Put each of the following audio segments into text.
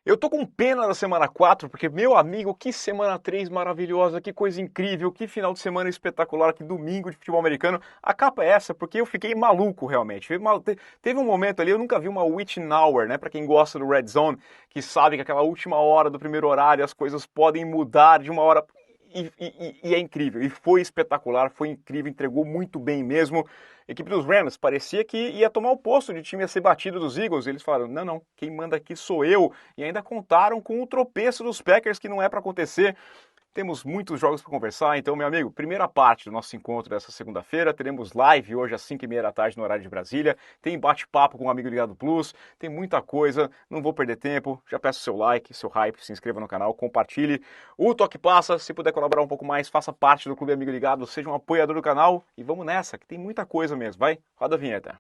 Eu tô com pena da semana 4, porque, meu amigo, que semana 3 maravilhosa, que coisa incrível, que final de semana espetacular, que domingo de futebol americano. A capa é essa, porque eu fiquei maluco, realmente. Teve um momento ali, eu nunca vi uma witching hour, né? Pra quem gosta do Red Zone, que sabe que aquela última hora do primeiro horário as coisas podem mudar de uma hora. E é incrível, e foi espetacular, foi incrível, entregou muito bem mesmo. A equipe dos Rams parecia que ia tomar o posto de time a ser batido dos Eagles. Eles falaram, não, não, quem manda aqui sou eu. E ainda contaram com o tropeço dos Packers, que não é para acontecer. Temos muitos jogos para conversar, então, meu amigo, primeira parte do nosso encontro dessa segunda-feira, teremos live hoje às 5h30 da tarde no horário de Brasília, tem bate-papo com o Amigo Ligado Plus, tem muita coisa, não vou perder tempo, já peço seu like, seu hype, se inscreva no canal, compartilhe o Toque Passa, se puder colaborar um pouco mais, faça parte do Clube Amigo Ligado, seja um apoiador do canal e vamos nessa, que tem muita coisa mesmo, vai, roda a vinheta.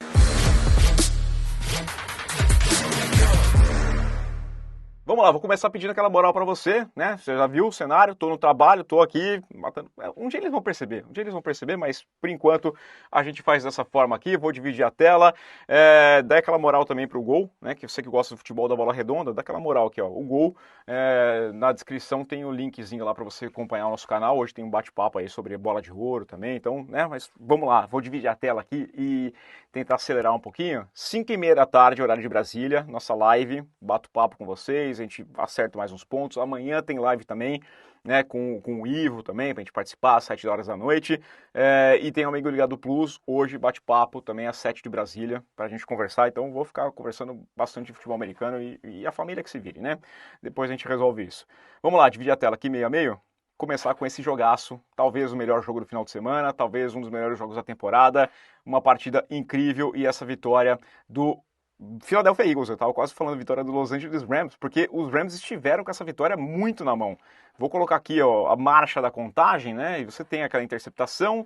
Vamos lá, vou começar pedindo aquela moral pra você, né? Você já viu o cenário, tô no trabalho, tô aqui matando. Um dia eles vão perceber, mas por enquanto a gente faz dessa forma aqui, vou dividir a tela, dá aquela moral também pro gol, né? Que você que gosta do futebol da bola redonda, dá aquela moral aqui, ó. O gol, na descrição tem o linkzinho lá pra você acompanhar o nosso canal, hoje tem um bate-papo aí sobre bola de ouro também, então, né? Mas vamos lá, vou dividir a tela aqui e tentar acelerar um pouquinho. 5h30 da tarde, horário de Brasília, nossa live, bato papo com vocês, a gente acerta mais uns pontos. Amanhã tem live também, né, com o Ivo também, pra gente participar, às 7 horas da noite. E tem o Amigo Ligado Plus, hoje bate-papo também às 7 de Brasília, pra gente conversar. Então vou ficar conversando bastante de futebol americano e a família que se vire, né? Depois a gente resolve isso. Vamos lá, dividir a tela aqui meio a meio. Começar com esse jogaço, talvez o melhor jogo do final de semana, talvez um dos melhores jogos da temporada, uma partida incrível e essa vitória do Philadelphia Eagles. Eu estava quase falando vitória do Los Angeles Rams, porque os Rams estiveram com essa vitória muito na mão. Vou colocar aqui, ó, a marcha da contagem, né? E você tem aquela interceptação,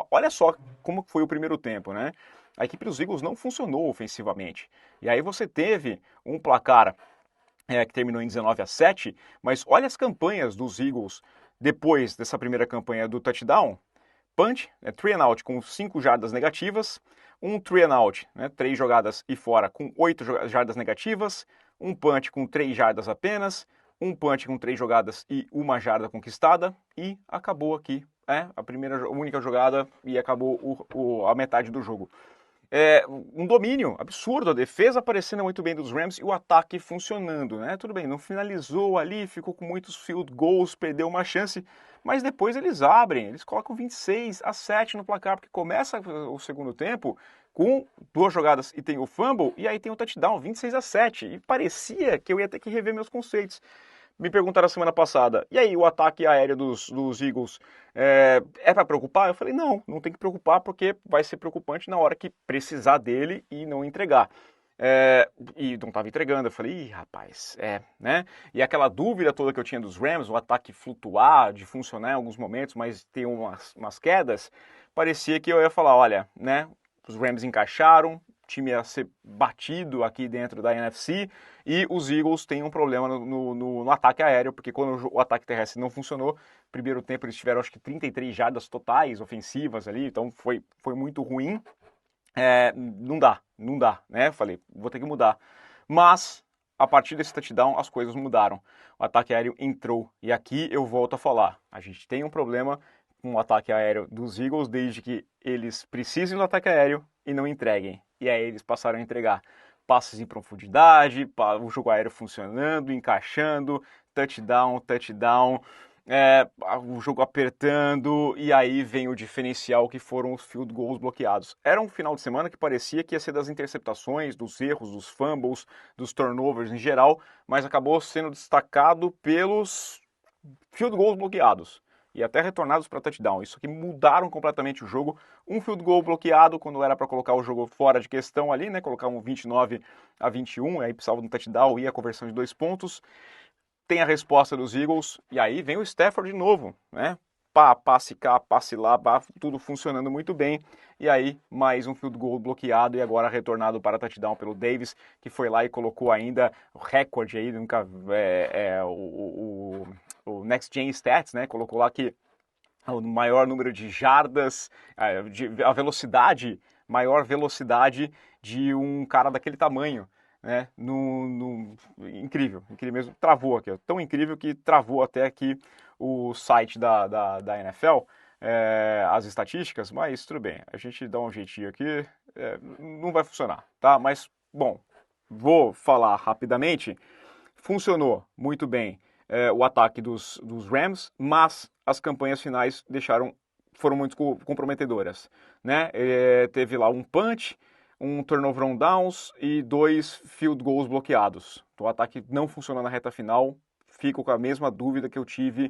olha só como foi o primeiro tempo, né? A equipe dos Eagles não funcionou ofensivamente. E aí você teve um placar que terminou em 19-7, mas olha as campanhas dos Eagles depois dessa primeira campanha do touchdown. Punch, 3 and out com 5 jardas negativas, um 3 and out, 3 jogadas e fora com 8 jardas negativas, um punch com 3 jardas apenas, um punch com 3 jogadas e 1 jarda conquistada, e acabou aqui a única jogada e acabou a metade do jogo. Um domínio absurdo, a defesa aparecendo muito bem dos Rams e o ataque funcionando, né? Tudo bem, não finalizou ali, ficou com muitos field goals, perdeu uma chance, mas depois eles abrem, eles colocam 26-7 no placar, porque começa o segundo tempo com 2 jogadas e tem o fumble, e aí tem o touchdown, 26-7, e parecia que eu ia ter que rever meus conceitos. Me perguntaram a semana passada, e aí o ataque aéreo dos Eagles para preocupar? Eu falei, não, não tem que preocupar porque vai ser preocupante na hora que precisar dele e não entregar. E não estava entregando, eu falei, ih, rapaz, né? E aquela dúvida toda que eu tinha dos Rams, o ataque flutuar, de funcionar em alguns momentos, mas ter umas quedas, parecia que eu ia falar, olha, né, os Rams encaixaram, o time ia ser batido aqui dentro da NFC e os Eagles têm um problema no ataque aéreo, porque quando o ataque terrestre não funcionou, primeiro tempo eles tiveram acho que 33 jardas totais ofensivas ali, então foi muito ruim. Não dá, né? Falei, vou ter que mudar. Mas, a partir desse touchdown, as coisas mudaram. O ataque aéreo entrou. E aqui eu volto a falar. A gente tem um problema com o ataque aéreo dos Eagles desde que eles precisem do ataque aéreo e não entreguem. E aí eles passaram a entregar passes em profundidade, o jogo aéreo funcionando, encaixando, touchdown, o jogo apertando, e aí vem o diferencial que foram os field goals bloqueados. Era um final de semana que parecia que ia ser das interceptações, dos erros, dos fumbles, dos turnovers em geral, mas acabou sendo destacado pelos field goals bloqueados e até retornados para touchdown. Isso aqui mudaram completamente o jogo. Um field goal bloqueado quando era para colocar o jogo fora de questão ali, né? Colocar um 29-21, aí precisava de um touchdown e a conversão de 2 pontos. Tem a resposta dos Eagles, e aí vem o Stafford de novo, né? Passe cá, passe lá, tudo funcionando muito bem. E aí, mais um field goal bloqueado e agora retornado para touchdown pelo Davis, que foi lá e colocou ainda o recorde aí, o Next Gen Stats, né? Colocou lá que o maior número de jardas, maior velocidade de um cara daquele tamanho né? Incrível, incrível mesmo. Travou aqui, ó. Tão incrível que travou até aqui o site da NFL, as estatísticas, mas tudo bem, a gente dá um jeitinho aqui, não vai funcionar, tá? Mas, bom, vou falar rapidamente. Funcionou muito bem o ataque dos Rams, mas as campanhas finais foram muito comprometedoras, né? Teve lá um punch, um turnover on downs e 2 field goals bloqueados. Então, o ataque não funcionou na reta final. Fico com a mesma dúvida que eu tive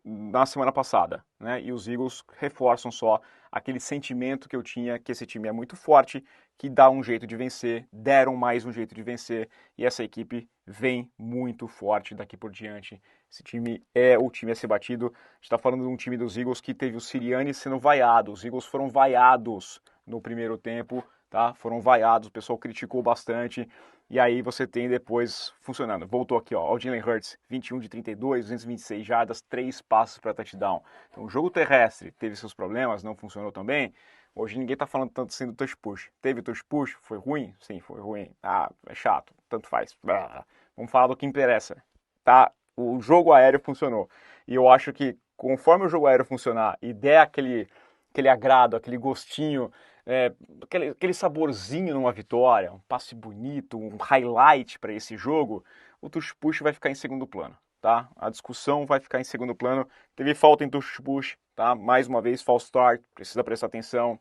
na semana passada, né? E os Eagles reforçam só aquele sentimento que eu tinha que esse time é muito forte, que dá um jeito de vencer, deram mais um jeito de vencer e essa equipe vem muito forte daqui por diante. Esse time é o time a ser batido. A gente está falando de um time dos Eagles que teve o Sirianni sendo vaiado. Os Eagles foram vaiados no primeiro tempo, tá? Foram vaiados, o pessoal criticou bastante. E aí você tem depois funcionando. Voltou aqui, ó, o Jalen Hurts, 21 de 32, 226 jardas, 3 passos para touchdown. Então o jogo terrestre teve seus problemas, não funcionou também. Hoje ninguém tá falando tanto assim do touch push. Teve touch push? Foi ruim? Sim, foi ruim. Ah, é chato, tanto faz. Vamos falar do que interessa. Tá? O jogo aéreo funcionou. E eu acho que conforme o jogo aéreo funcionar e der aquele agrado, aquele gostinho, aquele saborzinho numa vitória, um passe bonito, um highlight para esse jogo, o touch push vai ficar em segundo plano. Tá? A discussão vai ficar em segundo plano. Teve falta em touch push, tá? Mais uma vez, false start, precisa prestar atenção.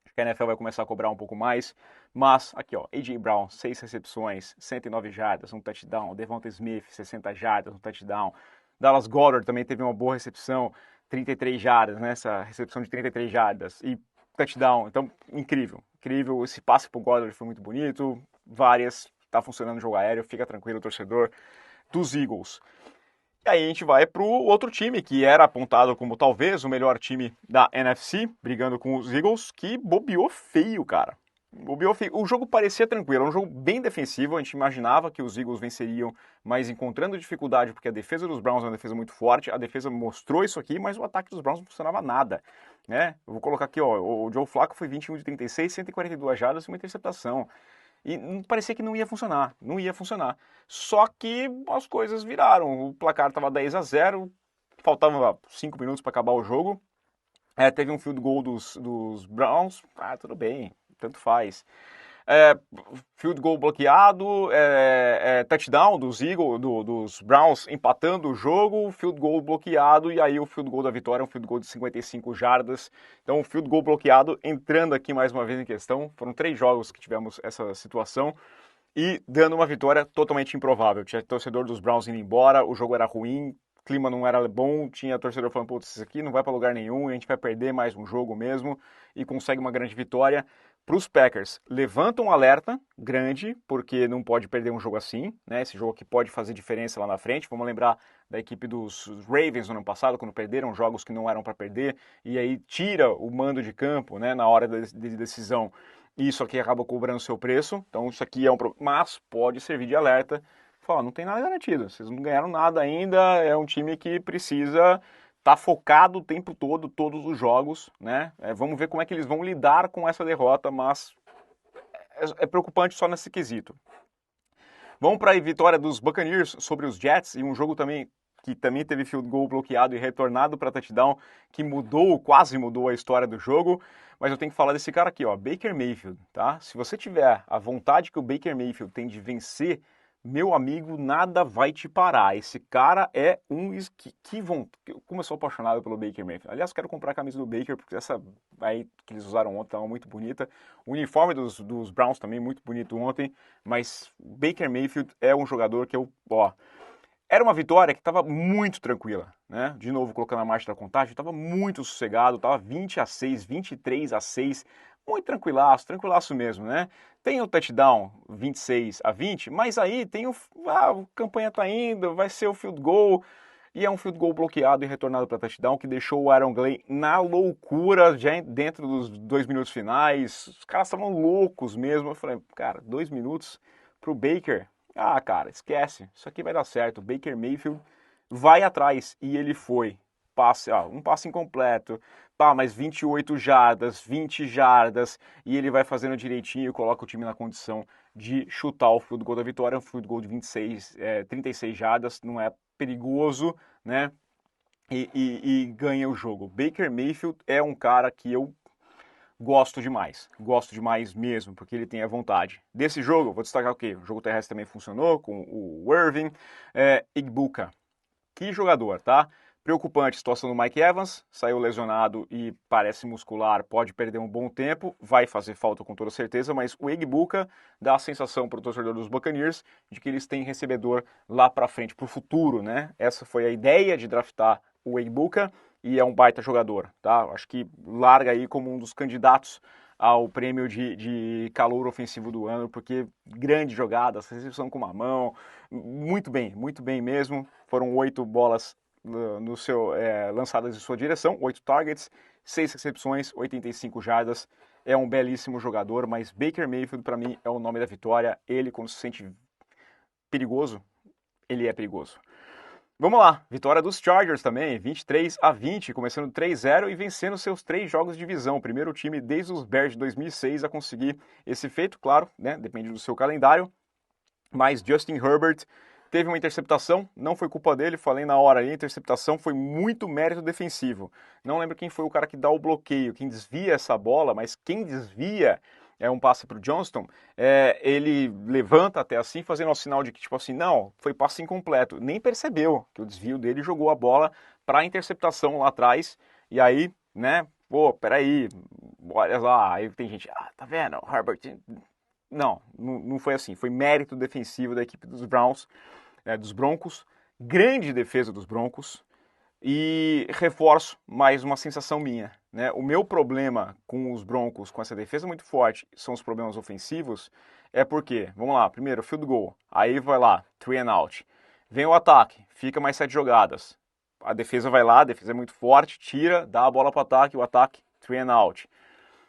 Acho que a NFL vai começar a cobrar um pouco mais. Mas, aqui ó, A.J. Brown, 6 recepções, 109 jardas, um touchdown. Devonta Smith, 60 jardas, um touchdown. Dallas Goedert também teve uma boa recepção, 33 jardas, né? Essa recepção de 33 jardas e touchdown. Então, incrível, incrível. Esse passe pro Goedert foi muito bonito. Várias, tá funcionando o jogo aéreo, fica tranquilo, torcedor dos Eagles. E aí a gente vai para o outro time, que era apontado como talvez o melhor time da NFC, brigando com os Eagles, que bobeou feio, cara. Bobeou feio. O jogo parecia tranquilo, era um jogo bem defensivo, a gente imaginava que os Eagles venceriam, mas encontrando dificuldade, porque a defesa dos Browns é uma defesa muito forte, a defesa mostrou isso aqui, mas o ataque dos Browns não funcionava nada. Né? Eu vou colocar aqui, ó, o Joe Flacco foi 21 de 36, 142 jardas e uma interceptação. E parecia que não ia funcionar, não ia funcionar. Só que as coisas viraram. O placar estava 10-0, faltava 5 minutos para acabar o jogo. Teve um field goal dos Browns, tudo bem, tanto faz. Field goal bloqueado, touchdown dos Eagles, dos Browns empatando o jogo, field goal bloqueado e aí o field goal da vitória é um field goal de 55 jardas. Então o field goal bloqueado entrando aqui mais uma vez em questão. Foram 3 jogos que tivemos essa situação e dando uma vitória totalmente improvável. Tinha torcedor dos Browns indo embora, o jogo era ruim, o clima não era bom, tinha torcedor falando, putz, isso aqui não vai para lugar nenhum, a gente vai perder mais um jogo mesmo e consegue uma grande vitória. Para os Packers, levanta um alerta grande, porque não pode perder um jogo assim, né? Esse jogo que pode fazer diferença lá na frente. Vamos lembrar da equipe dos Ravens no ano passado, quando perderam jogos que não eram para perder, e aí tira o mando de campo, né, na hora de decisão. E isso aqui acaba cobrando seu preço, então isso aqui é um problema, mas pode servir de alerta. Fala, não tem nada garantido, vocês não ganharam nada ainda, é um time que precisa tá focado o tempo todo, todos os jogos, né? Vamos ver como é que eles vão lidar com essa derrota, mas é preocupante só nesse quesito. Vamos para a vitória dos Buccaneers sobre os Jets e um jogo também que também teve field goal bloqueado e retornado para touchdown, que quase mudou a história do jogo. Mas eu tenho que falar desse cara aqui, ó, Baker Mayfield, tá? Se você tiver a vontade que o Baker Mayfield tem de vencer, meu amigo, nada vai te parar. Esse cara é um... Como eu sou apaixonado pelo Baker Mayfield. Aliás, quero comprar a camisa do Baker, porque essa aí que eles usaram ontem estava muito bonita. O uniforme dos Browns também muito bonito ontem. Mas Baker Mayfield é um jogador que era uma vitória que estava muito tranquila, né? De novo, colocando a marcha da contagem, estava muito sossegado, estava 20-6, 23-6, muito tranquilaço, tranquilaço mesmo, né? Tem o touchdown 26-20, mas aí tem a campanha tá indo, vai ser o field goal, e é um field goal bloqueado e retornado para touchdown, que deixou o Aaron Glenn na loucura, já dentro dos 2 minutos finais. Os caras estavam loucos mesmo. Eu falei, cara, 2 minutos pro Baker. Cara, esquece. Isso aqui vai dar certo. O Baker Mayfield vai atrás. E ele foi. um passe incompleto, pá, mas 28 jardas, 20 jardas, e ele vai fazendo direitinho e coloca o time na condição de chutar o field goal da vitória, um field goal de 36 jardas, não é perigoso, né? E ganha o jogo. Baker Mayfield é um cara que eu gosto demais mesmo, porque ele tem a vontade. Desse jogo, vou destacar o quê? O jogo terrestre também funcionou com o Irving, Igbuka. Que jogador, tá? Preocupante a situação do Mike Evans, saiu lesionado e parece muscular, pode perder um bom tempo, vai fazer falta com toda certeza, mas o Igbuka dá a sensação para o torcedor dos Buccaneers de que eles têm recebedor lá para frente, para o futuro, né? Essa foi a ideia de draftar o Igbuka e é um baita jogador, tá? Acho que larga aí como um dos candidatos ao prêmio de calor ofensivo do ano, porque grande jogada, recepção com uma mão, muito bem mesmo. Foram 8 bolas lançadas em sua direção, 8 targets, 6 recepções, 85 jardas. É um belíssimo jogador, mas Baker Mayfield para mim é o nome da vitória. Ele, quando se sente perigoso, ele é perigoso. Vamos lá, vitória dos Chargers também, 23-20, começando 3-0 e vencendo seus 3 jogos de divisão. Primeiro time desde os Bears de 2006 a conseguir esse feito, claro, né? Depende do seu calendário. Mas Justin Herbert teve uma interceptação, não foi culpa dele, falei na hora aí, a interceptação foi muito mérito defensivo. Não lembro quem foi o cara que dá o bloqueio, quem desvia essa bola, mas quem desvia é um passe para o Johnston, ele levanta até assim, fazendo um sinal de que, tipo assim, não, foi passe incompleto. Nem percebeu que o desvio dele jogou a bola para a interceptação lá atrás, e aí, né, pô, peraí, olha lá, aí tem gente, tá vendo, Herbert... Não foi assim, foi mérito defensivo da equipe dos Browns, dos Broncos, grande defesa dos Broncos, e reforço mais uma sensação minha, né? O meu problema com os Broncos, com essa defesa muito forte, são os problemas ofensivos, é porque, vamos lá, primeiro field goal, aí vai lá, 3 and out, vem o ataque, fica mais 7 jogadas, a defesa vai lá, a defesa é muito forte, tira, dá a bola para o ataque, 3 and out.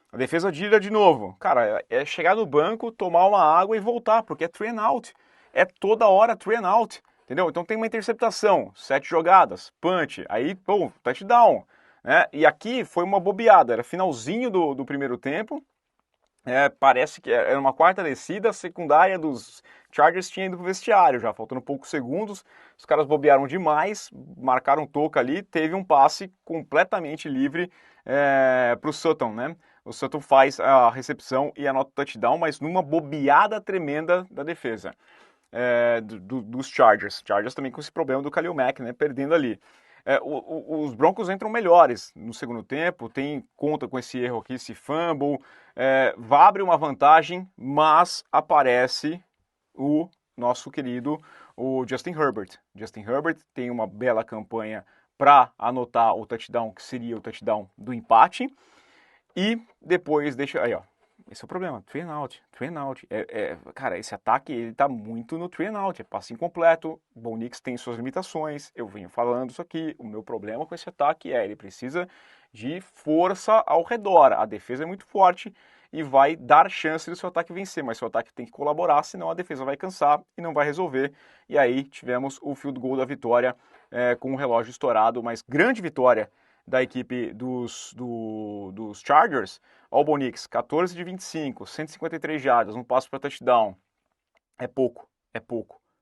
A defesa gira de novo. Cara, é chegar no banco, tomar uma água e voltar, porque é 3 and out. É toda hora 3 and out. Entendeu? Então tem uma interceptação, 7 jogadas, punch, aí, pô, touchdown. Né? E aqui foi uma bobeada, era finalzinho do primeiro tempo. Parece que era uma quarta descida, a secundária dos Chargers tinha ido pro vestiário já, faltando poucos segundos. Os caras bobearam demais, marcaram toca ali, teve um passe completamente livre para o Sutton, né? O Sutton faz a recepção e anota o touchdown, mas numa bobeada tremenda da defesa dos Chargers. Chargers também com esse problema do Khalil Mack, né? Perdendo ali. Os Broncos entram melhores no segundo tempo, conta com esse erro aqui, esse fumble, abre uma vantagem, mas aparece o nosso querido o Justin Herbert. Justin Herbert tem uma bela campanha para anotar o touchdown, que seria o touchdown do empate, e depois deixa... Aí, ó, esse é o problema, 3 and out, 3 and out. Cara, esse ataque, ele tá muito no 3 and out, é passe incompleto, o Bo Nix tem suas limitações, eu venho falando isso aqui, o meu problema com esse ataque ele precisa de força ao redor, a defesa é muito forte e vai dar chance do seu ataque vencer, mas seu ataque tem que colaborar, senão a defesa vai cansar e não vai resolver, e aí tivemos o field goal da vitória com o relógio estourado, mas grande vitória da equipe dos Chargers. Ó, o Bo Nix, 14 de 25, 153 jardas, um passo para touchdown. É pouco,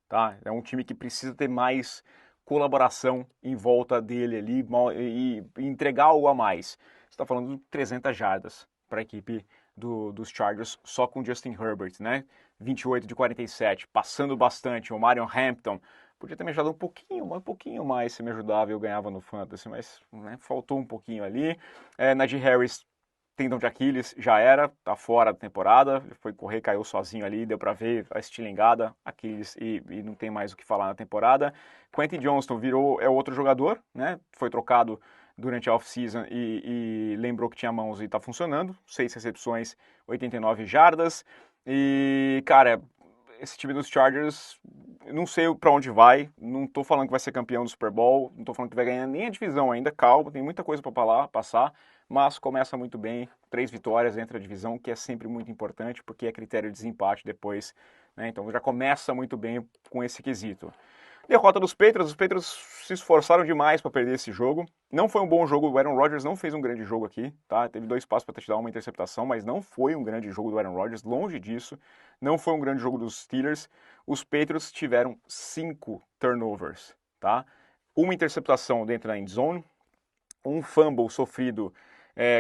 tá? É um time que precisa ter mais colaboração em volta dele ali e entregar algo a mais. Você está falando de 300 jardas para a equipe dos Chargers só com Justin Herbert, né? 28 de 47, passando bastante. O Marion Hampton podia ter me ajudado um pouquinho mais, se me ajudava eu ganhava no Fantasy, mas né, faltou um pouquinho ali. Najee Harris, tendão de Aquiles, já era, tá fora da temporada, foi correr, caiu sozinho ali, deu pra ver a estilingada, Aquiles e não tem mais o que falar na temporada. Quentin Johnston é outro jogador, né, foi trocado durante a off-season e lembrou que tinha mãos e tá funcionando, 6 recepções, 89 jardas, e cara, esse time dos Chargers, não sei para onde vai, não tô falando que vai ser campeão do Super Bowl, não tô falando que vai ganhar nem a divisão ainda, calma, tem muita coisa para passar, mas começa muito bem, 3 vitórias entre a divisão, que é sempre muito importante, porque é critério de desempate depois né? Então já começa muito bem com esse quesito. Derrota dos Patriots, os Patriots se esforçaram demais para perder esse jogo. Não foi um bom jogo, o Aaron Rodgers não fez um grande jogo aqui, tá? Teve 2 passos para touchdown, uma interceptação, mas não foi um grande jogo do Aaron Rodgers, longe disso. Não foi um grande jogo dos Steelers. Os Patriots tiveram 5 turnovers, tá? Uma interceptação dentro da end zone, um fumble sofrido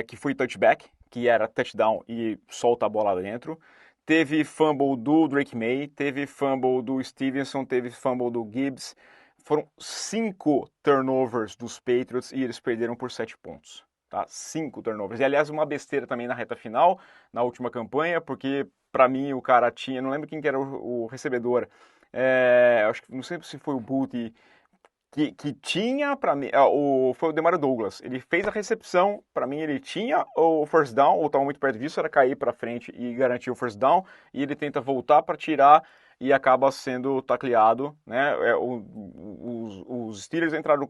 que foi touchback, que era touchdown e solta a bola dentro. Teve fumble do Drake May, teve fumble do Stevenson, teve fumble do Gibbs. Foram 5 turnovers dos Patriots e eles perderam por 7 pontos. Tá? 5 turnovers. E aliás, uma besteira também na reta final, na última campanha, porque para mim o cara tinha, não lembro quem que era o recebedor, acho que não sei se foi o Booty, que tinha para mim, foi o Demario Douglas. Ele fez a recepção, para mim ele tinha o first down, ou estava muito perto disso, era cair para frente e garantir o first down, e ele tenta voltar para tirar e acaba sendo tacleado, né? Os Steelers entraram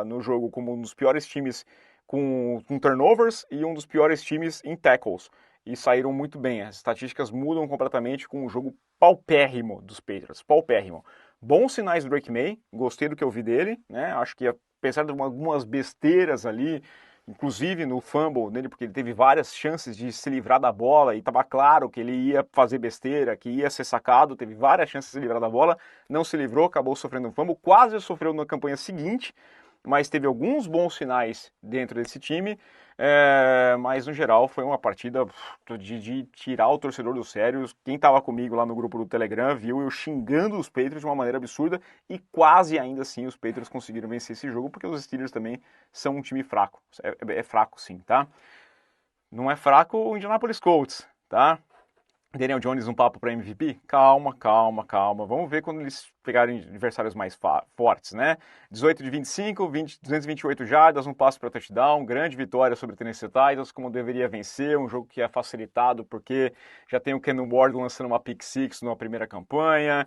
no jogo como um dos piores times com turnovers e um dos piores times em tackles, e saíram muito bem. As estatísticas mudam completamente com um jogo paupérrimo dos Patriots, paupérrimo. Bons sinais do Drake May, gostei do que eu vi dele, né? Acho que apesar de algumas besteiras ali, inclusive no fumble dele, porque ele teve várias chances de se livrar da bola e estava claro que ele ia fazer besteira, que ia ser sacado, teve várias chances de se livrar da bola, não se livrou, acabou sofrendo um fumble, quase sofreu na campanha seguinte, mas teve alguns bons sinais dentro desse time, mas no geral foi uma partida de tirar o torcedor do sério. Quem estava comigo lá no grupo do Telegram viu eu xingando os Patriots de uma maneira absurda e quase ainda assim os Patriots conseguiram vencer esse jogo, porque os Steelers também são um time fraco, é fraco sim, tá? Não é fraco o Indianapolis Colts, tá? Daniel Jones, um papo para MVP? Calma, calma, calma. Vamos ver quando eles pegarem adversários mais fortes, né? 18 de 25, 228 jardas, um passe para touchdown, grande vitória sobre o Tennessee Titans, como deveria vencer, um jogo que é facilitado porque já tem o Ken Ward lançando uma pick six na primeira campanha,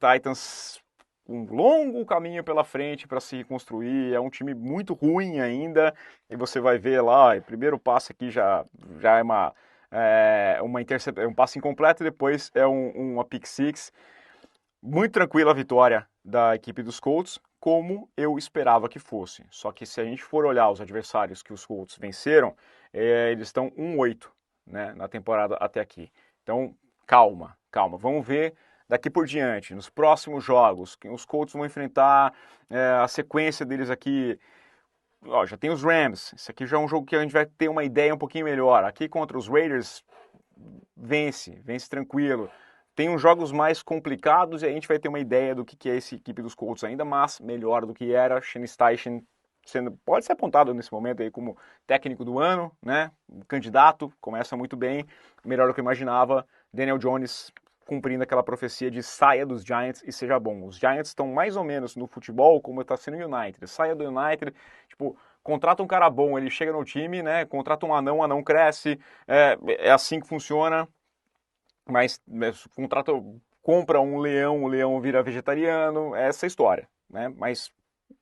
Titans um longo caminho pela frente para se reconstruir, é um time muito ruim ainda, e você vai ver lá, o primeiro passe aqui já é um passe incompleto e depois é uma pick six. Muito tranquila a vitória da equipe dos Colts, como eu esperava que fosse. Só que se a gente for olhar os adversários que os Colts venceram, eles estão 1-8, né, na temporada até aqui. Então, calma, calma. Vamos ver daqui por diante, nos próximos jogos, que os Colts vão enfrentar, a sequência deles aqui. Ó, já tem os Rams, esse aqui já é um jogo que a gente vai ter uma ideia um pouquinho melhor. Aqui contra os Raiders, vence tranquilo. Tem uns jogos mais complicados e a gente vai ter uma ideia do que é essa equipe dos Colts ainda, mas melhor do que era. Shane Steichen pode ser apontado nesse momento aí como técnico do ano, né? Candidato, começa muito bem, melhor do que eu imaginava. Daniel Jones cumprindo aquela profecia de saia dos Giants e seja bom. Os Giants estão mais ou menos no futebol como está sendo o United. Saia do United, tipo, contrata um cara bom, ele chega no time, né? Contrata um anão, o anão cresce, é assim que funciona. Mas compra um leão, o leão vira vegetariano, é essa história, né? Mas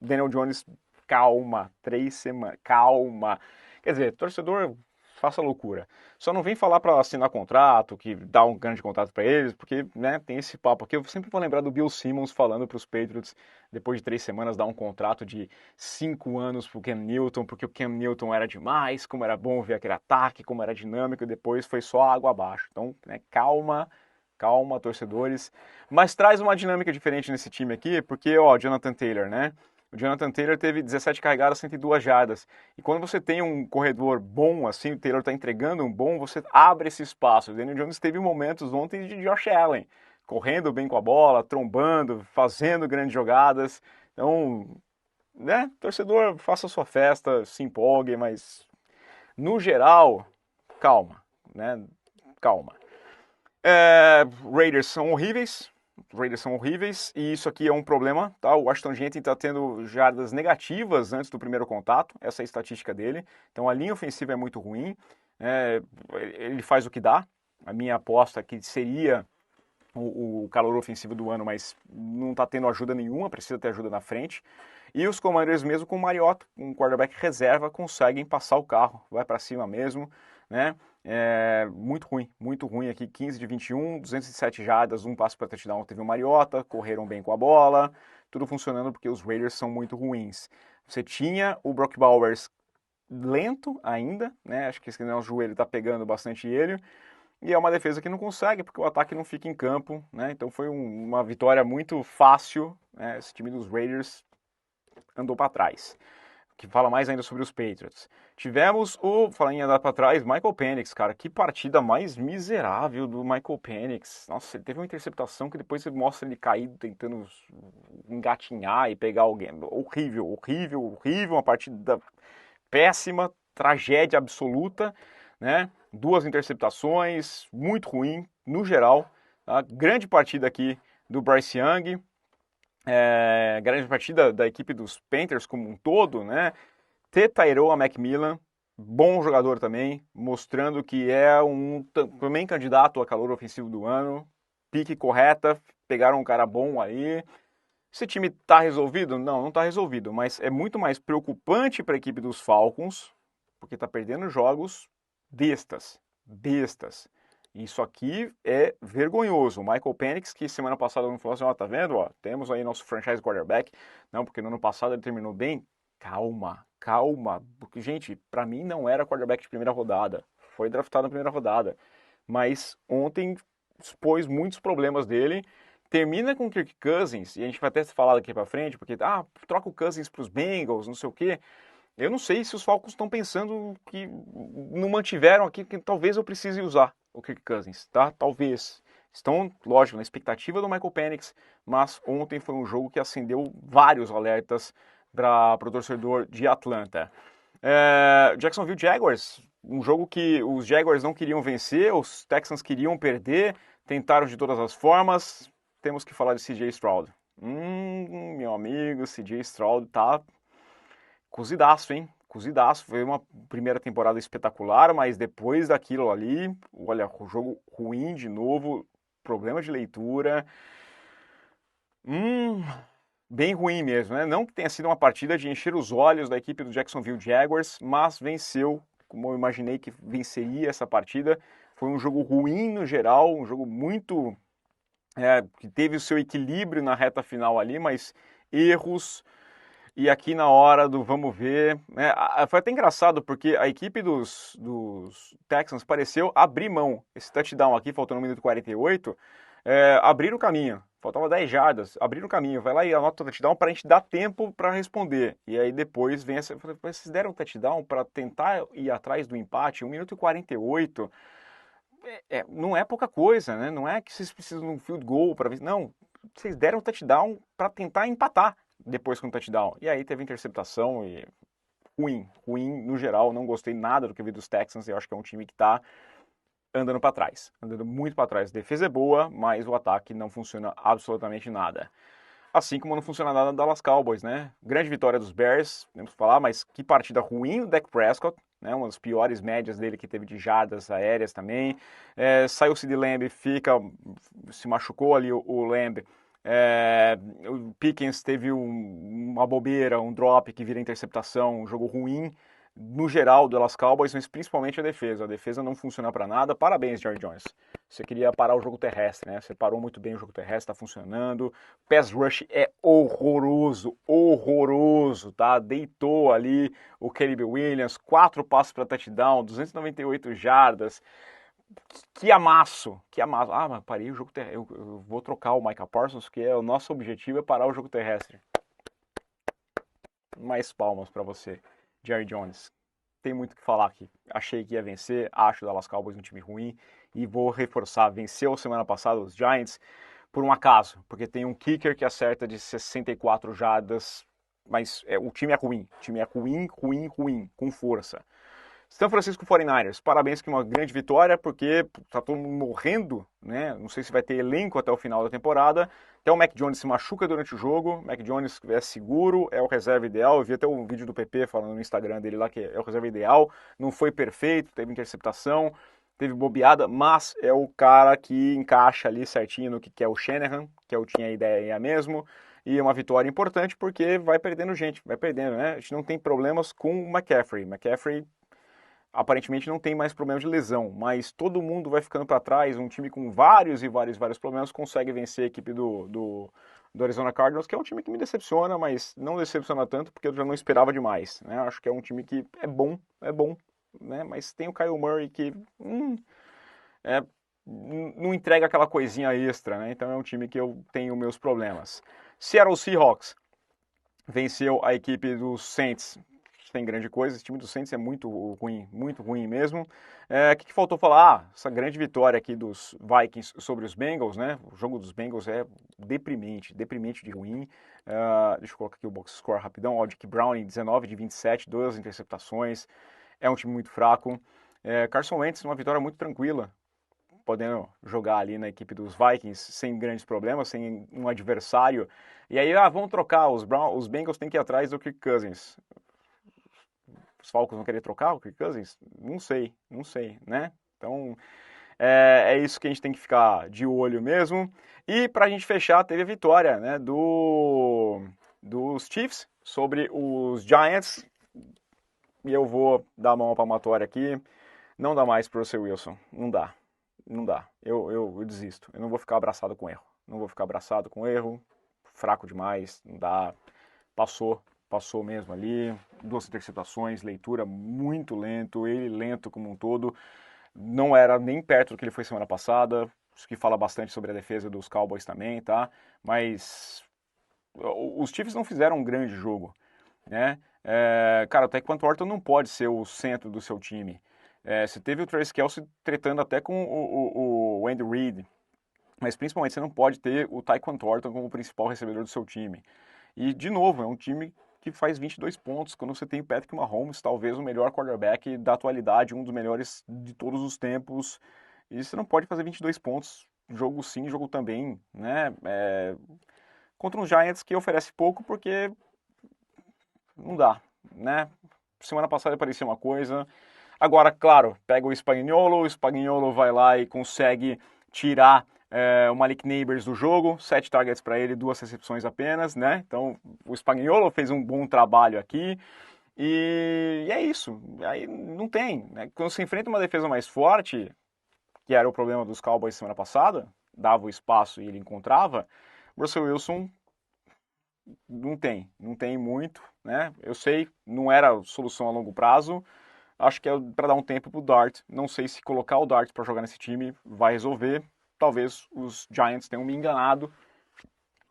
Daniel Jones, calma, 3 semanas, calma. Quer dizer, torcedor, faça loucura. Só não vem falar para assinar contrato, que dá um grande contrato para eles, porque, né, tem esse papo aqui. Eu sempre vou lembrar do Bill Simmons falando para os Patriots, depois de 3 semanas, dar um contrato de 5 anos para o Cam Newton, porque o Cam Newton era demais, como era bom ver aquele ataque, como era dinâmico, e depois foi só água abaixo. Então, né, calma, calma, torcedores. Mas traz uma dinâmica diferente nesse time aqui, porque, ó, Jonathan Taylor, né? O Jonathan Taylor teve 17 carregadas, 102 jardas. E quando você tem um corredor bom, assim, o Taylor está entregando um bom, você abre esse espaço. O Daniel Jones teve momentos ontem de Josh Allen, correndo bem com a bola, trombando, fazendo grandes jogadas. Então, né, torcedor, faça a sua festa, se empolgue, mas no geral, calma, né, calma. Raiders são horríveis. Os Raiders são horríveis e isso aqui é um problema, tá? O Washington Jenkins está tendo jardas negativas antes do primeiro contato, essa é a estatística dele. Então a linha ofensiva é muito ruim, ele faz o que dá. A minha aposta é que seria o calor ofensivo do ano, mas não está tendo ajuda nenhuma, precisa ter ajuda na frente. E os Commanders, mesmo com o Mariota, um quarterback reserva, conseguem passar o carro, vai para cima mesmo, né? Muito ruim aqui, 15 de 21, 207 jardas, um passe para touchdown, teve o Mariota, correram bem com a bola, tudo funcionando porque os Raiders são muito ruins. Você tinha o Brock Bowers lento ainda, né? Acho que esse o joelho tá pegando bastante ele. E é uma defesa que não consegue, porque o ataque não fica em campo, né? Então foi uma vitória muito fácil, né? Esse time dos Raiders andou para trás. Que fala mais ainda sobre os Patriots. Tivemos falando em andar para trás, Michael Penix, cara, que partida mais miserável do Michael Penix. Nossa, ele teve uma interceptação que depois você mostra ele caído, tentando engatinhar e pegar alguém. Horrível, horrível, horrível, uma partida péssima, tragédia absoluta, né? 2 interceptações, muito ruim, no geral. Tá? Grande partida aqui do Bryce Young, grande partida da equipe dos Panthers como um todo, né? Tyrell Macmillan, bom jogador também, mostrando que é também candidato a calor ofensivo do ano, pique correta, pegaram um cara bom aí. Esse time está resolvido? Não, não está resolvido, mas é muito mais preocupante para a equipe dos Falcons, porque está perdendo jogos bestas. Isso aqui é vergonhoso. O Michael Penix, que semana passada não falou assim, tá vendo? Ó, temos aí nosso franchise quarterback. Não, porque no ano passado ele terminou bem. Calma. Porque, gente, para mim não era quarterback de primeira rodada. Foi draftado na primeira rodada. Mas ontem expôs muitos problemas dele. Termina com o Kirk Cousins, e a gente vai até falar daqui para frente, porque, troca o Cousins para os Bengals, não sei o quê. Eu não sei se os Falcons estão pensando que não mantiveram aqui, que talvez eu precise usar o Kirk Cousins, tá? Talvez. Estão, lógico, na expectativa do Michael Penix, mas ontem foi um jogo que acendeu vários alertas para o torcedor de Atlanta. Jacksonville Jaguars, um jogo que os Jaguars não queriam vencer, os Texans queriam perder, tentaram de todas as formas. Temos que falar de CJ Stroud. Meu amigo, CJ Stroud tá cozidaço, hein? Cozidaço. Foi uma primeira temporada espetacular, mas depois daquilo ali, olha, o jogo ruim de novo, problema de leitura. Bem ruim mesmo, né? Não que tenha sido uma partida de encher os olhos da equipe do Jacksonville Jaguars, mas venceu, como eu imaginei que venceria essa partida. Foi um jogo ruim no geral, um jogo muito que teve o seu equilíbrio na reta final ali, mas erros. E aqui na hora do vamos ver, né, foi até engraçado porque a equipe dos Texans pareceu abrir mão. Esse touchdown aqui, faltando 1 minuto e 48, abrir o caminho. Faltava 10 jardas, abrir o caminho. Vai lá e anota o touchdown para a gente dar tempo para responder. E aí depois vem essa. Vocês deram um touchdown para tentar ir atrás do empate, 1 minuto e 48. Não é pouca coisa, né? Não é que vocês precisam de um field goal para ver. Não, vocês deram um touchdown para tentar empatar depois com o touchdown. E aí teve interceptação e ruim no geral. Não gostei nada do que eu vi dos Texans. Eu acho que é um time que está andando para trás, andando muito para trás. A defesa é boa, mas o ataque não funciona absolutamente nada. Assim como não funciona nada no Dallas Cowboys, né? Grande vitória dos Bears, temos que falar, mas que partida ruim do Dak Prescott, né? Uma das piores médias dele que teve de jardas aéreas também. Saiu o CeeDee Lamb, se machucou ali o Lamb. O Pickens teve uma bobeira, um drop que vira interceptação, um jogo ruim no geral do Dallas Cowboys, mas principalmente a defesa. A defesa não funciona para nada. Parabéns, Jerry Jones. Você queria parar o jogo terrestre, né? Você parou muito bem o jogo terrestre, está funcionando. Pass rush é horroroso, tá? Deitou ali o Caleb Williams, 4 passos para touchdown, 298 jardas. Que amasso. Mas parei o jogo terrestre. Eu vou trocar o Micah Parsons, que o nosso objetivo é parar o jogo terrestre. Mais palmas para você, Jerry Jones. Tem muito o que falar aqui. Achei que ia vencer, acho o Dallas Cowboys um time ruim e vou reforçar. Venceu semana passada os Giants por um acaso, porque tem um kicker que acerta de 64 jardas, mas o time é ruim. O time é ruim, com força. San Francisco 49ers, parabéns que uma grande vitória, porque tá todo mundo morrendo, né? Não sei se vai ter elenco até o final da temporada. Até o Mac Jones se machuca durante o jogo. Mac Jones é seguro, é o reserva ideal. Eu vi até um vídeo do PP falando no Instagram dele lá que é o reserva ideal. Não foi perfeito, teve interceptação, teve bobeada, mas é o cara que encaixa ali certinho no que é o Shanahan, que eu tinha a ideia mesmo. E é uma vitória importante porque vai perdendo gente, vai perdendo, né? A gente não tem problemas com o McCaffrey. McCaffrey aparentemente não tem mais problema de lesão, mas todo mundo vai ficando para trás, um time com vários problemas consegue vencer a equipe do Arizona Cardinals, que é um time que me decepciona, mas não decepciona tanto porque eu já não esperava demais, né? Acho que é um time que é bom, né? Mas tem o Kyle Murray que não entrega aquela coisinha extra, né? Então é um time que eu tenho meus problemas. Seattle Seahawks venceu a equipe dos Saints. Tem grande coisa, esse time do Saints é muito ruim mesmo. O que faltou falar? Essa grande vitória aqui dos Vikings sobre os Bengals, né? O jogo dos Bengals é deprimente de ruim. Deixa eu colocar aqui o box score rapidão. O Dick Browning, 19 de 27, 2 interceptações. É um time muito fraco. Carson Wentz, uma vitória muito tranquila, podendo jogar ali na equipe dos Vikings sem grandes problemas, sem um adversário. E aí, vamos trocar, os Bengals têm que ir atrás do Kirk Cousins. Os Falcons vão querer trocar o Kirk Cousins? Não sei, né? Então, é isso que a gente tem que ficar de olho mesmo. E para a gente fechar, teve a vitória, né, dos Chiefs sobre os Giants. E eu vou dar a mão à palmatória aqui. Não dá mais para o Russell Wilson. Não dá. Eu desisto. Eu não vou ficar abraçado com erro. Fraco demais. Não dá. Passou mesmo ali. 2 interceptações, leitura muito lento. Ele lento como um todo. Não era nem perto do que ele foi semana passada. Isso que fala bastante sobre a defesa dos Cowboys também, tá? Mas os Chiefs não fizeram um grande jogo, né? Cara, o Tyquan Thornton não pode ser o centro do seu time. Você teve o Travis Kelce tretando até com o Andy Reid, mas principalmente você não pode ter o Tyquan Thornton como o principal recebedor do seu time. E, de novo, é um time que faz 22 pontos quando você tem o Patrick Mahomes, talvez o melhor quarterback da atualidade, um dos melhores de todos os tempos. E você não pode fazer 22 pontos, jogo sim, jogo também, né? Contra uns Giants que oferece pouco porque não dá, né? Semana passada parecia uma coisa. Agora, claro, pega o Spagnuolo vai lá e consegue tirar o Malik Nabers do jogo, 7 targets para ele, 2 recepções apenas, né? Então, o Spagnuolo fez um bom trabalho aqui. E é isso. Aí não tem, né? Quando se enfrenta uma defesa mais forte, que era o problema dos Cowboys semana passada, dava o espaço e ele encontrava, o Russell Wilson não tem muito, né? Eu sei, não era solução a longo prazo. Acho que é para dar um tempo pro Dart. Não sei se colocar o Dart para jogar nesse time vai resolver. Talvez os Giants tenham me enganado,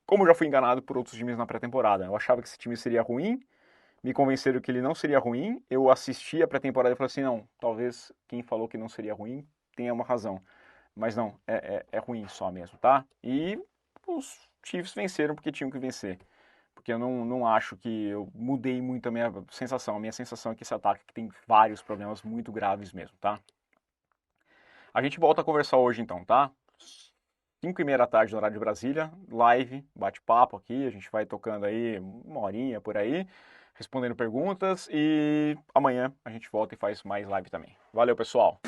como já fui enganado por outros times na pré-temporada. Eu achava que esse time seria ruim, me convenceram que ele não seria ruim. Eu assisti a pré-temporada e falei assim, não, talvez quem falou que não seria ruim tenha uma razão. Mas não, é ruim só mesmo, tá? E os Chiefs venceram porque tinham que vencer. Porque eu não acho que eu mudei muito a minha sensação. A minha sensação é que esse ataque tem vários problemas muito graves mesmo, tá? A gente volta a conversar hoje então, tá? 5h30 da tarde no horário de Brasília, live, bate-papo aqui, a gente vai tocando aí 1 horinha por aí, respondendo perguntas e amanhã a gente volta e faz mais live também. Valeu, pessoal!